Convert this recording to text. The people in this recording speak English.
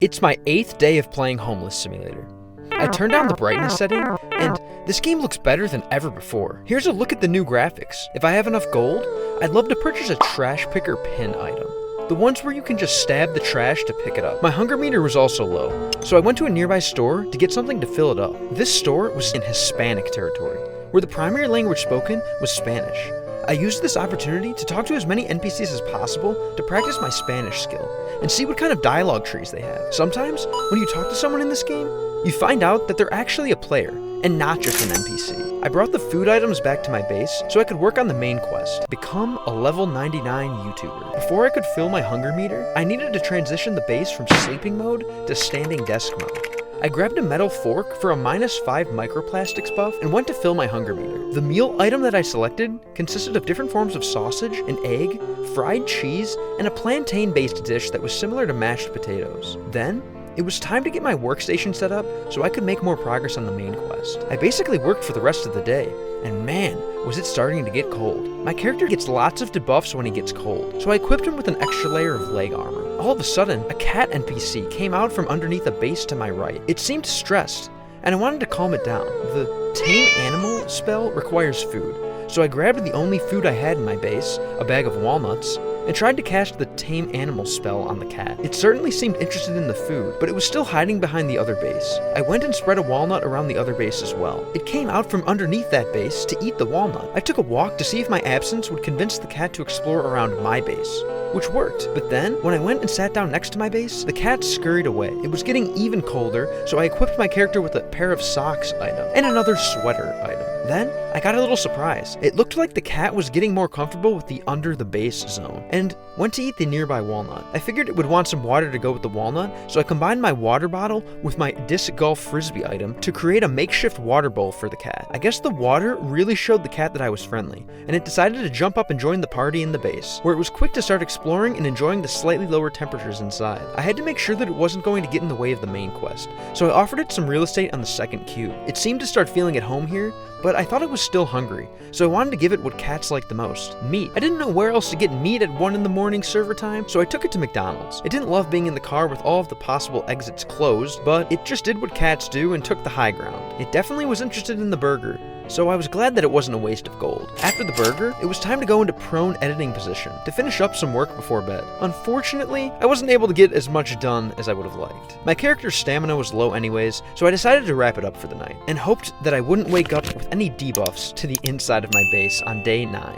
It's my 8th day of playing Homeless Simulator. I turned down the brightness setting, and this game looks better than ever before. Here's a look at the new graphics. If I have enough gold, I'd love to purchase a trash picker pin item. The ones where you can just stab the trash to pick it up. My hunger meter was also low, so I went to a nearby store to get something to fill it up. This store was in Hispanic territory, where the primary language spoken was Spanish. I used this opportunity to talk to as many NPCs as possible to practice my Spanish skill and see what kind of dialogue trees they have. Sometimes, when you talk to someone in this game, you find out that they're actually a player and not just an NPC. I brought the food items back to my base so I could work on the main quest, become a level 99 YouTuber. Before I could fill my hunger meter, I needed to transition the base from sleeping mode to standing desk mode. I grabbed a metal fork for a -5 microplastics buff and went to fill my hunger meter. The meal item that I selected consisted of different forms of sausage, an egg, fried cheese, and a plantain-based dish that was similar to mashed potatoes. Then, it was time to get my workstation set up so I could make more progress on the main quest. I basically worked for the rest of the day, and man, was it starting to get cold. My character gets lots of debuffs when he gets cold, so I equipped him with an extra layer of leg armor. All of a sudden, a cat NPC came out from underneath a base to my right. It seemed stressed, and I wanted to calm it down. The Tame Animal spell requires food, so I grabbed the only food I had in my base, a bag of walnuts, and tried to cast the Tame Animal spell on the cat. It certainly seemed interested in the food, but it was still hiding behind the other base. I went and spread a walnut around the other base as well. It came out from underneath that base to eat the walnut. I took a walk to see if my absence would convince the cat to explore around my base, which worked. But then, when I went and sat down next to my base, the cat scurried away. It was getting even colder, so I equipped my character with a pair of socks item and another sweater item. Then, I got a little surprise. It looked like the cat was getting more comfortable with the under the base zone, and went to eat the nearby walnut. I figured it would want some water to go with the walnut, so I combined my water bottle with my disc golf frisbee item to create a makeshift water bowl for the cat. I guess the water really showed the cat that I was friendly, and it decided to jump up and join the party in the base, where it was quick to start exploring and enjoying the slightly lower temperatures inside. I had to make sure that it wasn't going to get in the way of the main quest, so I offered it some real estate on the second cube. It seemed to start feeling at home here, but I thought it was still hungry, so I wanted to give it what cats like the most, meat. I didn't know where else to get meat at 1 in the morning server time, so I took it to McDonald's. It didn't love being in the car with all of the possible exits closed, but it just did what cats do and took the high ground. It definitely was interested in the burger, so I was glad that it wasn't a waste of gold. After the burger, it was time to go into prone editing position to finish up some work before bed. Unfortunately, I wasn't able to get as much done as I would have liked. My character's stamina was low anyways, so I decided to wrap it up for the night, and hoped that I wouldn't wake up with any debuffs to the inside of my base on day 9.